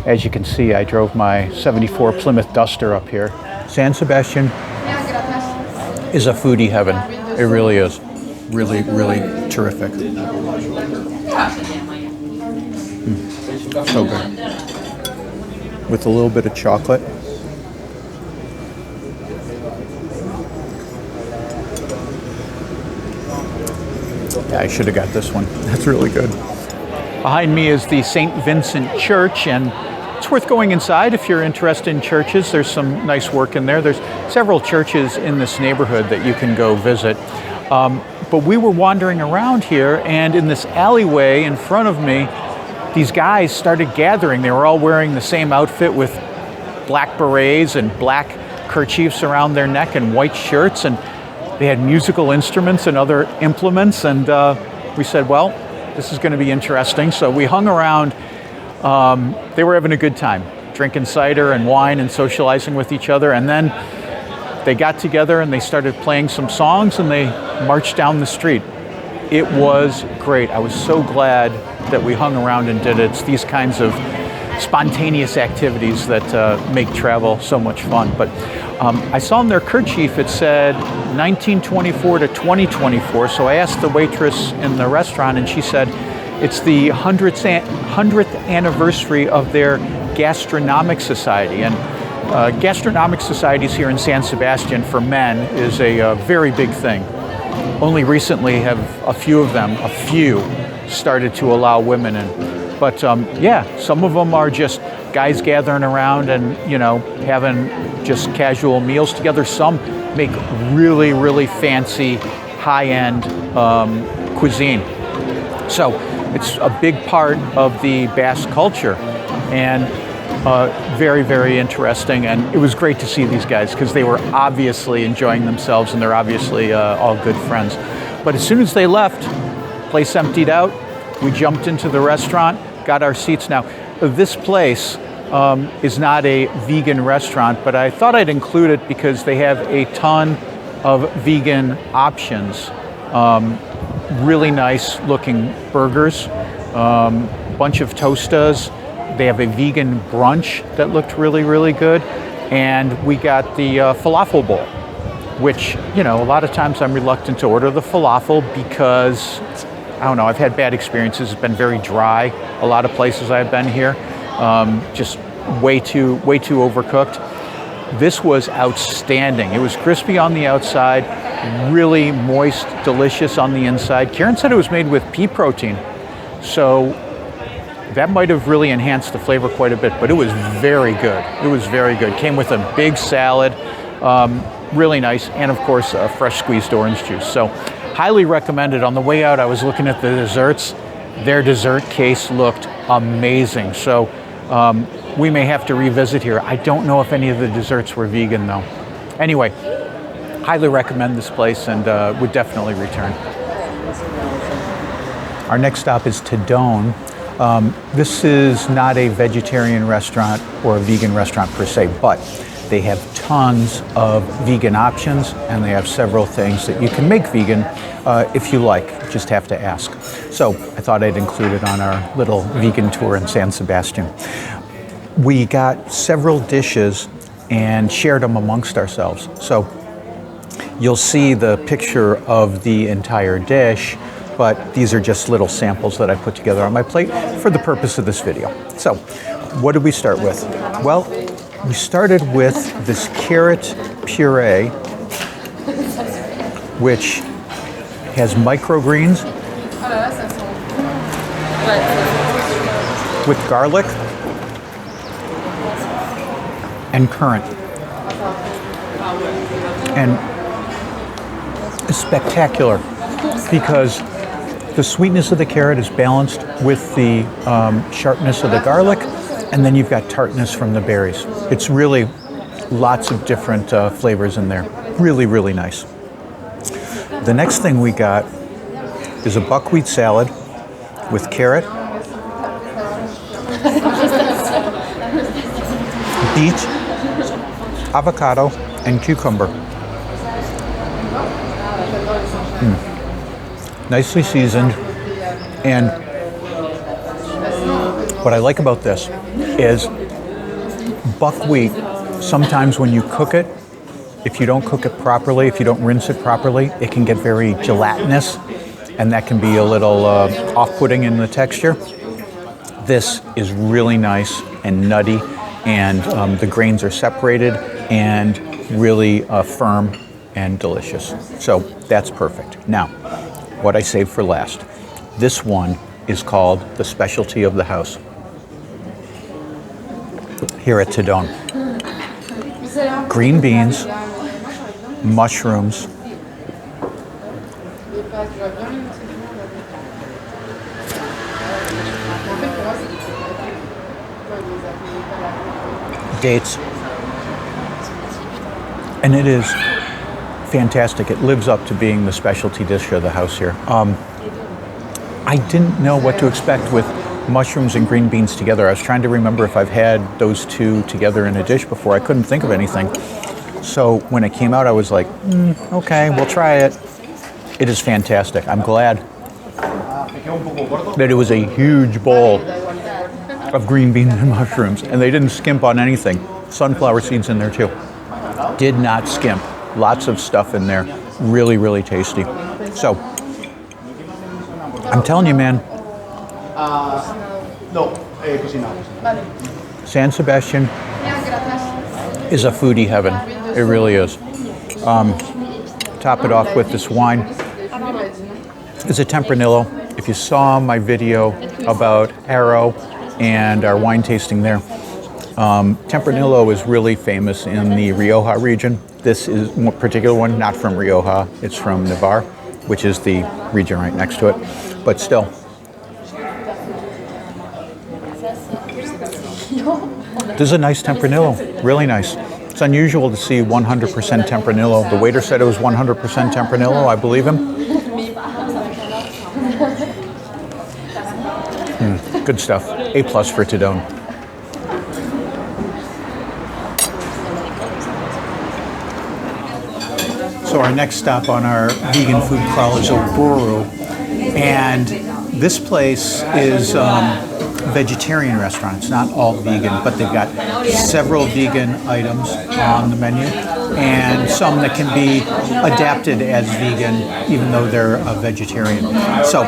As you can see, I drove my 74 Plymouth Duster up here. San Sebastian is a foodie heaven. It really is. Really, really terrific. So good. With a little bit of chocolate. Yeah, I should have got this one. That's really good. Behind me is the St. Vincent Church, and it's worth going inside if you're interested in churches. There's some nice work in there. There's several churches in this neighborhood that you can go visit. But we were wandering around here, and in this alleyway in front of me, these guys started gathering. They were all wearing the same outfit with black berets and black kerchiefs around their neck and white shirts, and they had musical instruments and other implements, and we said, well, this is going to be interesting. So we hung around. They were having a good time, drinking cider and wine and socializing with each other, and then they got together and they started playing some songs and they marched down the street. It was great. I was so glad that we hung around and did it. It's these kinds of spontaneous activities that make travel so much fun. But I saw on their kerchief it said 1924 to 2024. So I asked the waitress in the restaurant, and she said it's the 100th anniversary of their gastronomic society. And gastronomic societies here in San Sebastian for men is a very big thing. Only recently have a few started to allow women in. But yeah, some of them are just guys gathering around and, you know, having just casual meals together. Some make really, really fancy, high-end cuisine. So it's a big part of the Basque culture, and very, very interesting. And it was great to see these guys because they were obviously enjoying themselves, and they're obviously all good friends. But as soon as they left, place emptied out, we jumped into the restaurant, got our seats. Now, this place is not a vegan restaurant, but I thought I'd include it because they have a ton of vegan options. Really nice looking burgers, bunch of tostas. They have a vegan brunch that looked really, really good. And we got the falafel bowl, which, you know, a lot of times I'm reluctant to order the falafel because, I don't know, I've had bad experiences. It's been very dry. A lot of places I've been here, just way too overcooked. This was outstanding. It was crispy on the outside, really moist, delicious on the inside. Karen said it was made with pea protein, so that might have really enhanced the flavor quite a bit, but it was very good. It was very good. Came with a big salad, really nice, and of course, fresh squeezed orange juice. So highly recommended. On the way out, I was looking at the desserts. Their dessert case looked amazing. So we may have to revisit here. I don't know if any of the desserts were vegan though. Anyway, highly recommend this place and would definitely return. Our next stop is Toone. This is not a vegetarian restaurant or a vegan restaurant per se, but they have tons of vegan options, and they have several things that you can make vegan if you like. You just have to ask. So I thought I'd include it on our little vegan tour in San Sebastian. We got several dishes and shared them amongst ourselves. So you'll see the picture of the entire dish, but these are just little samples that I put together on my plate for the purpose of this video. So what did we start with? Well, we started with this carrot puree, which has microgreens with garlic and currant. And it's spectacular because the sweetness of the carrot is balanced with the sharpness of the garlic, and then you've got tartness from the berries. It's really lots of different flavors in there. Really, really nice. The next thing we got is a buckwheat salad with carrot, beet, avocado, and cucumber. Nicely seasoned. And what I like about this is buckwheat. Sometimes when you cook it, if you don't cook it properly, if you don't rinse it properly, it can get very gelatinous, and that can be a little off-putting in the texture. This is really nice and nutty, and the grains are separated and really firm and delicious. So that's perfect. Now, what I saved for last. This one is called the specialty of the house here at Toone. Green beans, mushrooms, dates, and it is fantastic. It lives up to being the specialty dish of the house here. I didn't know what to expect with mushrooms and green beans together. I was trying to remember if I've had those two together in a dish before. I couldn't think of anything. So when it came out, I was like, okay, we'll try it. It is fantastic. I'm glad that it was a huge bowl of green beans and mushrooms, and they didn't skimp on anything. Sunflower seeds in there too. Did not skimp. Lots of stuff in there. Really, really tasty. So, I'm telling you, man, San Sebastian is a foodie heaven. It really is. Top it off with this wine. It's a Tempranillo. If you saw my video about Arrow and our wine tasting there, Tempranillo is really famous in the Rioja region. This is one particular one, not from Rioja. It's from Navarre, which is the region right next to it. But still, this is a nice Tempranillo, really nice. It's unusual to see 100% Tempranillo. The waiter said it was 100% Tempranillo. I believe him. Good stuff. A+ for Toone. So our next stop on our vegan food crawl is Buru, and this place is a vegetarian restaurant. It's not all vegan, but they've got several vegan items on the menu, and some that can be adapted as vegan, even though they're a vegetarian. So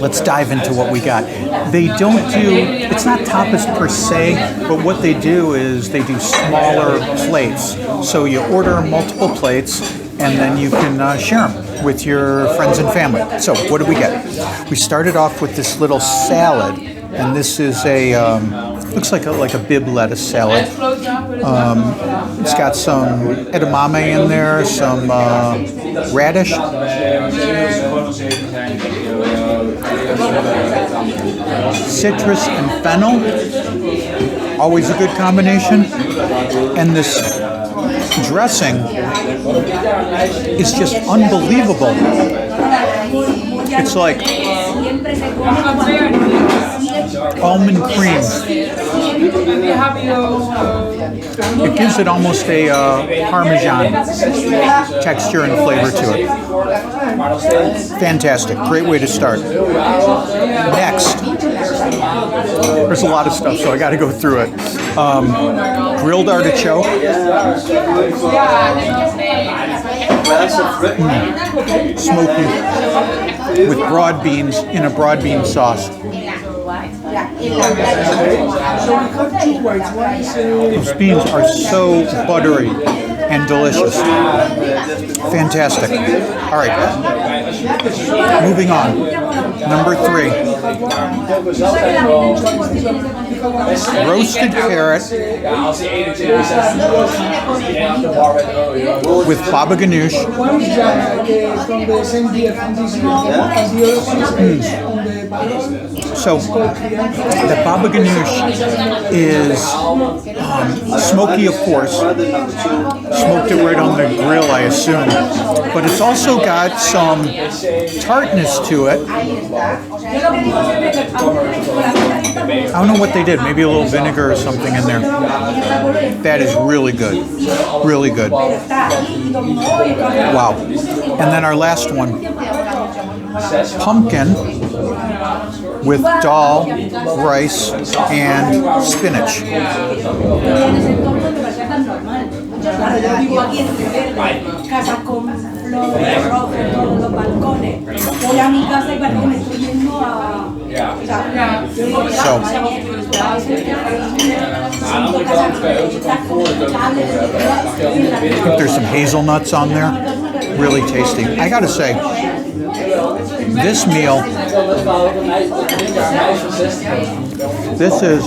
let's dive into what we got. They don't do, it's not tapas per se, but what they do is they do smaller plates. So you order multiple plates, and then you can share them with your friends and family. So what did we get? We started off with this little salad, and this is a, looks like a bib lettuce salad. It's got some edamame in there, some radish, citrus and fennel, always a good combination. And this dressing is just unbelievable. It's like almond cream. It gives it almost a Parmesan texture and flavor to it. Fantastic. Great way to start. Next, there's a lot of stuff, so I got to go through it. Grilled artichoke. Smoky with broad beans in a broad bean sauce. Those beans are so buttery and delicious. Fantastic. All right, moving on. Number 3. Roasted carrot with baba ganoush. So the baba ganoush is smoky, of course. Smoked it right on the grill, I assume. But it's also got some tartness to it. I don't know what they did. Maybe a little vinegar or something in there. That is really good. Really good. Wow. And then our last one pumpkin with dal, rice, and spinach. So, I think there's some hazelnuts on there. Really tasty. I gotta say, this meal, this is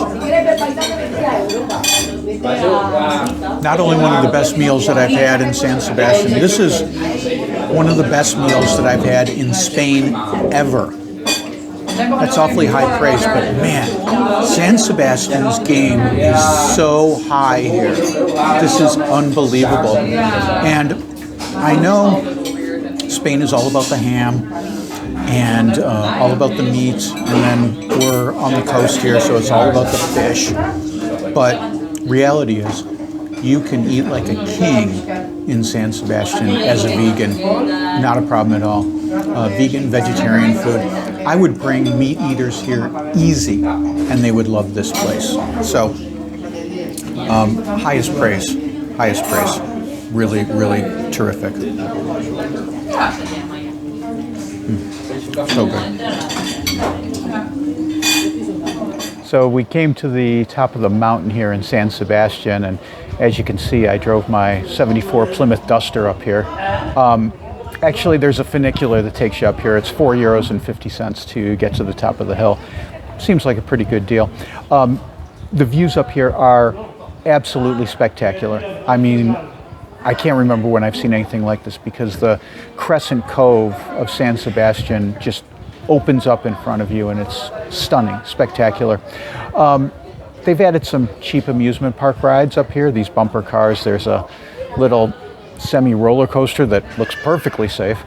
not only one of the best meals that I've had in San Sebastian, this is one of the best meals that I've had in Spain ever. That's awfully high praise, but man, San Sebastian's game is so high here. This is unbelievable. And I know Spain is all about the ham and all about the meat, and then we're on the coast here, so it's all about the fish. But reality is, you can eat like a king in San Sebastian as a vegan. Not a problem at all. Vegan, vegetarian food. I would bring meat eaters here easy, and they would love this place. So, highest praise. Highest praise. Really, really terrific. So good. So we came to the top of the mountain here in San Sebastian, and as you can see, I drove my 74 Plymouth Duster up here. Actually, there's a funicular that takes you up here. It's €4.50 to get to the top of the hill. Seems like a pretty good deal. The views up here are absolutely spectacular. I mean, I can't remember when I've seen anything like this, because the Crescent Cove of San Sebastian just opens up in front of you, and it's stunning, spectacular. They've added some cheap amusement park rides up here, these bumper cars. There's a little semi-roller coaster that looks perfectly safe,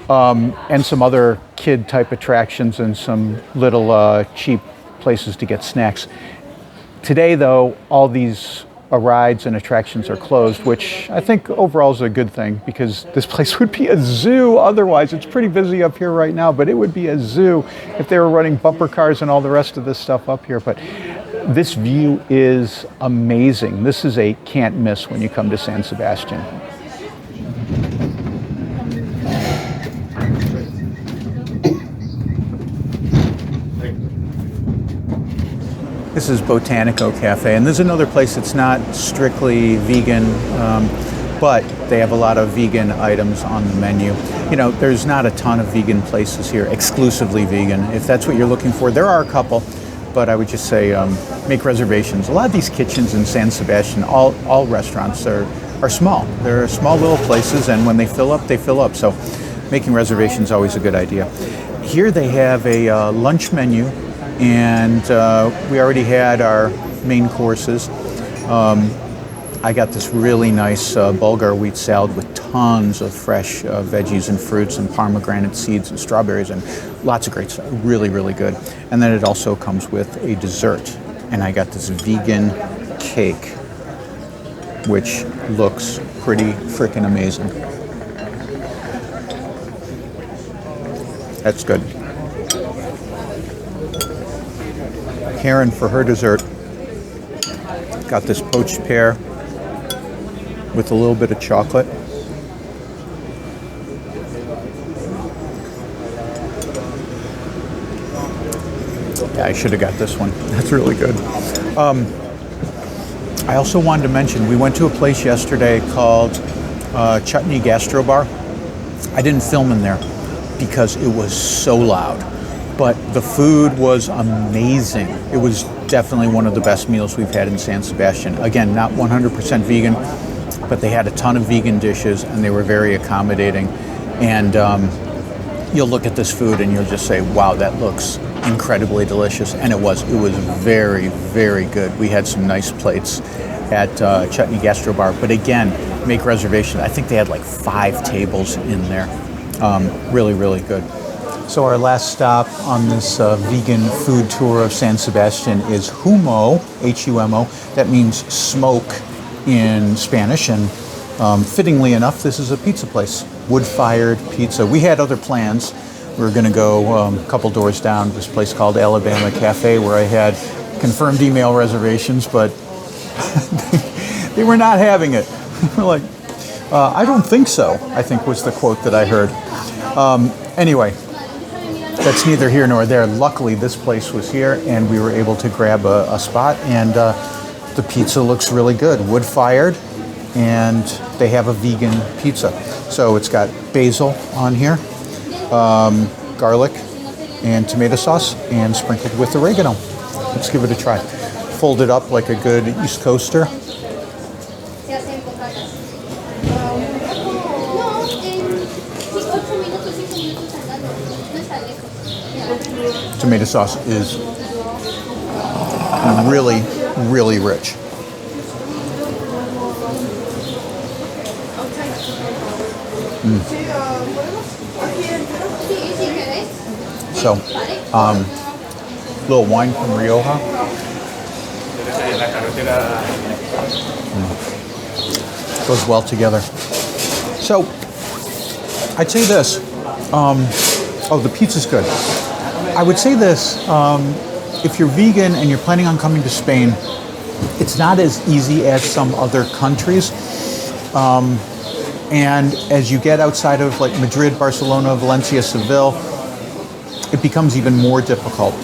and some other kid type attractions and some little cheap places to get snacks. Today though, all these rides and attractions are closed, which I think overall is a good thing, because this place would be a zoo otherwise. It's pretty busy up here right now, but it would be a zoo if they were running bumper cars and all the rest of this stuff up here. But this view is amazing. This is a can't miss when you come to San Sebastian. This is Botanico Cafe, and there's another place that's not strictly vegan, but they have a lot of vegan items on the menu. You know, there's not a ton of vegan places here, exclusively vegan. If that's what you're looking for, there are a couple, but I would just say make reservations. A lot of these kitchens in San Sebastian, all restaurants are small. They're small little places, and when they fill up, they fill up. So making reservations is always a good idea. Here they have a lunch menu, and we already had our main courses. I got this really nice Bulgar wheat salad with tons of fresh veggies and fruits and pomegranate seeds and strawberries and lots of great stuff. Really, really good. And then it also comes with a dessert. And I got this vegan cake, which looks pretty freaking amazing. That's good. Karen, for her dessert, got this poached pear with a little bit of chocolate. Yeah, I should have got this one. That's really good. I also wanted to mention, we went to a place yesterday called Chutney Gastro Bar. I didn't film in there because it was so loud, but the food was amazing. It was definitely one of the best meals we've had in San Sebastian. Again, not 100% vegan, but they had a ton of vegan dishes, and they were very accommodating. And you'll look at this food and you'll just say, wow, that looks incredibly delicious. And it was very, very good. We had some nice plates at Chutney Gastro Bar, but again, make reservations. I think they had like 5 tables in there. Really, really good. So our last stop on this vegan food tour of San Sebastian is Humo, H-U-M-O. That means smoke in Spanish, and fittingly enough, this is a pizza place, Woodfired Pizza. We had other plans, we're going to go a couple doors down to this place called Alabama Cafe, where I had confirmed email reservations, but they were not having it. We're like, I don't think so, I think was the quote that I heard. Anyway, that's neither here nor there. Luckily, this place was here, and we were able to grab a spot, and the pizza looks really good. Wood-fired, and they have a vegan pizza. So it's got basil on here, garlic, and tomato sauce, and sprinkled with oregano. Let's give it a try. Fold it up like a good East Coaster. Tomato sauce is really, really rich. So, little wine from Rioja. Goes well together. So, I'd say this. Oh, the pizza's good. I would say this. If you're vegan and you're planning on coming to Spain, it's not as easy as some other countries. And as you get outside of like Madrid, Barcelona, Valencia, Seville, it becomes even more difficult.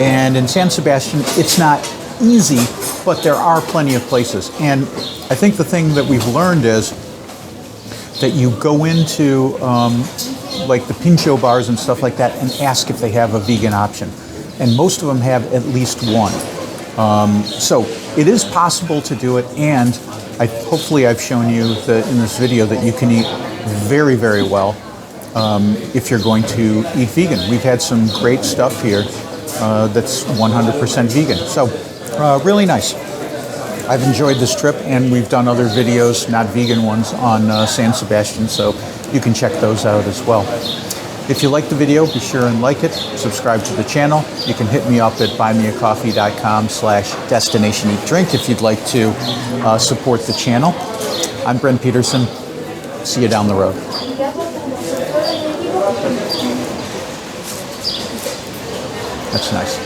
And in San Sebastian, it's not easy, but there are plenty of places. And I think the thing that we've learned is that you go into like the pincho bars and stuff like that and ask if they have a vegan option. And most of them have at least one. So it is possible to do it, and hopefully I've shown you in this video that you can eat very, very well if you're going to eat vegan. We've had some great stuff here that's 100% vegan. So really nice. I've enjoyed this trip, and we've done other videos, not vegan ones, on San Sebastian, so you can check those out as well. If you like the video, be sure and like it, subscribe to the channel. You can hit me up at buymeacoffee.com/destinationeatdrink if you'd like to support the channel. I'm Brent Peterson. See you down the road. That's nice.